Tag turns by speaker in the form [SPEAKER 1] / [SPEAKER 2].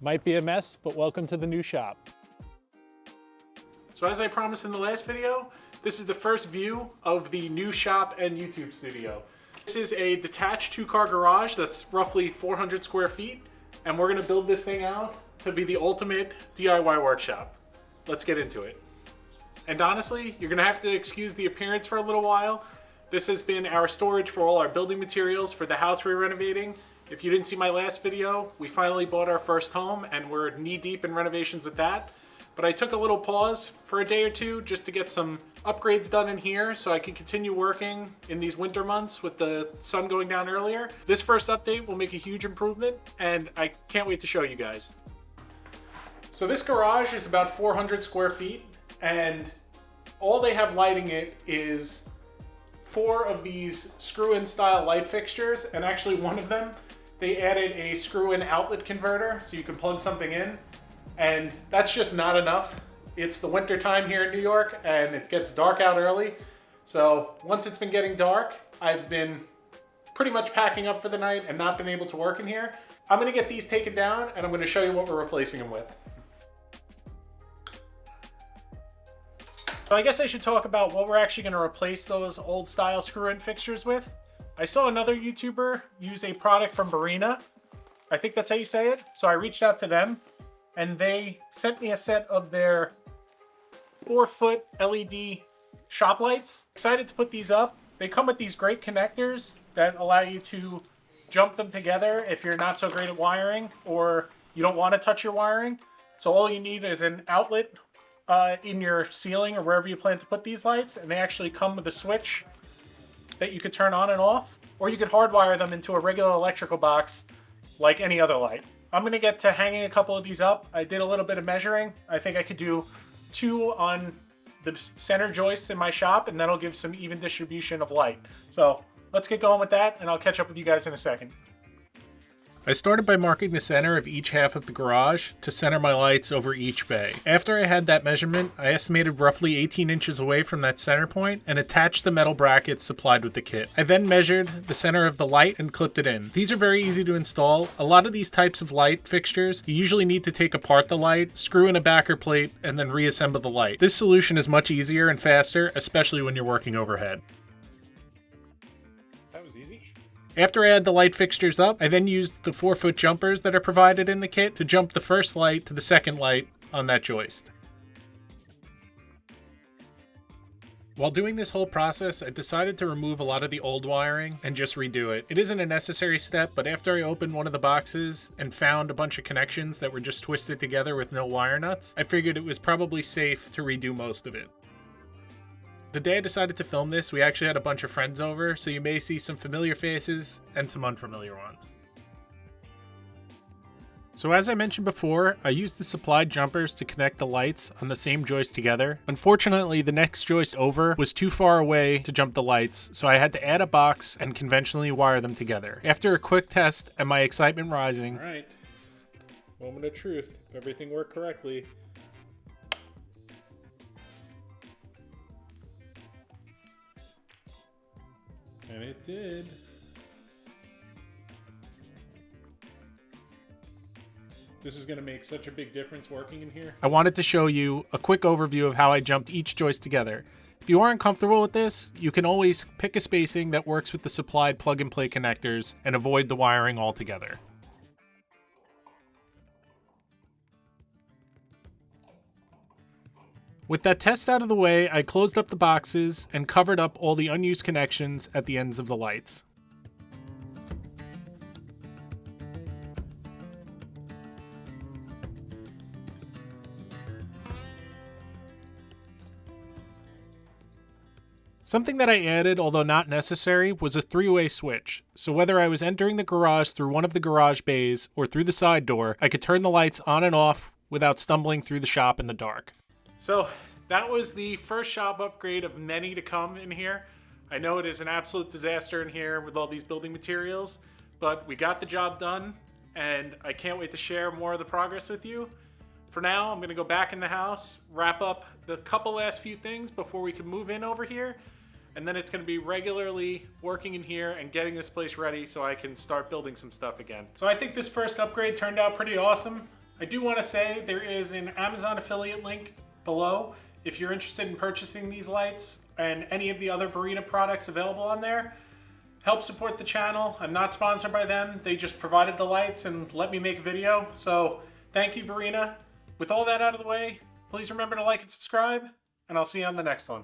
[SPEAKER 1] Might be a mess, but welcome to the new shop.
[SPEAKER 2] So as I promised in the last video, this is the first view of the new shop and YouTube studio. This is a detached 2-car garage that's roughly 400 square feet, and we're gonna build this thing out to be the ultimate DIY workshop. Let's get into it. And honestly, you're gonna have to excuse the appearance for a little while. This has been our storage for all our building materials for the house we're renovating. If you didn't see my last video, we finally bought our first home and we're knee deep in renovations with that. But I took a little pause for a day or two just to get some upgrades done in here so I can continue working in these winter months with the sun going down earlier. This first update will make a huge improvement and I can't wait to show you guys. So this garage is about 400 square feet and all they have lighting it is 4 of these screw-in style light fixtures, and actually one of them, they added a screw-in outlet converter so you can plug something in, and that's just not enough. It's the winter time here in New York and it gets dark out early. So once it's been getting dark, I've been pretty much packing up for the night and not been able to work in here. I'm gonna get these taken down and I'm gonna show you what we're replacing them with. So I guess I should talk about what we're actually going to replace those old style screw-in fixtures with. I saw another YouTuber use a product from Barina. I think that's how you say it. So I reached out to them and they sent me a set of their 4-foot LED shop lights. Excited to put these up. They come with these great connectors that allow you to jump them together if you're not so great at wiring or you don't want to touch your wiring. So all you need is an outlet in your ceiling or wherever you plan to put these lights, and they actually come with a switch that you could turn on and off, or you could hardwire them into a regular electrical box like any other light. I'm going to get to hanging a couple of these up. I did a little bit of measuring. I think I could do 2 on the center joists in my shop, and that'll give some even distribution of light. So let's get going with that, and I'll catch up with you guys in a second. I started by marking the center of each half of the garage to center my lights over each bay. After I had that measurement, I estimated roughly 18 inches away from that center point and attached the metal brackets supplied with the kit. I then measured the center of the light and clipped it in. These are very easy to install. A lot of these types of light fixtures, you usually need to take apart the light, screw in a backer plate, and then reassemble the light. This solution is much easier and faster, especially when you're working overhead. That was easy. After I had the light fixtures up, I then used the 4-foot jumpers that are provided in the kit to jump the first light to the second light on that joist. While doing this whole process, I decided to remove a lot of the old wiring and just redo it. It isn't a necessary step, but after I opened one of the boxes and found a bunch of connections that were just twisted together with no wire nuts, I figured it was probably safe to redo most of it. The day I decided to film this, we actually had a bunch of friends over, so you may see some familiar faces and some unfamiliar ones. So as I mentioned before, I used the supplied jumpers to connect the lights on the same joist together. Unfortunately, the next joist over was too far away to jump the lights, so I had to add a box and conventionally wire them together. After a quick test and my excitement rising... Alright, moment of truth. If everything worked correctly... And it did. This is going to make such a big difference working in here. I wanted to show you a quick overview of how I jumped each joist together. If you aren't comfortable with this, you can always pick a spacing that works with the supplied plug-and-play connectors and avoid the wiring altogether. With that test out of the way, I closed up the boxes and covered up all the unused connections at the ends of the lights. Something that I added, although not necessary, was a 3-way switch. So whether I was entering the garage through one of the garage bays or through the side door, I could turn the lights on and off without stumbling through the shop in the dark. So that was the first shop upgrade of many to come in here. I know it is an absolute disaster in here with all these building materials, but we got the job done and I can't wait to share more of the progress with you. For now, I'm gonna go back in the house, wrap up the couple last few things before we can move in over here, and then it's gonna be regularly working in here and getting this place ready so I can start building some stuff again. So I think this first upgrade turned out pretty awesome. I do want to say there is an Amazon affiliate link below if you're interested in purchasing these lights and any of the other Barina products available on there. Help support the channel. I'm not sponsored by them. They just provided the lights and let me make a video. So thank you, Barina. With all that out of the way, please remember to like and subscribe, and I'll see you on the next one.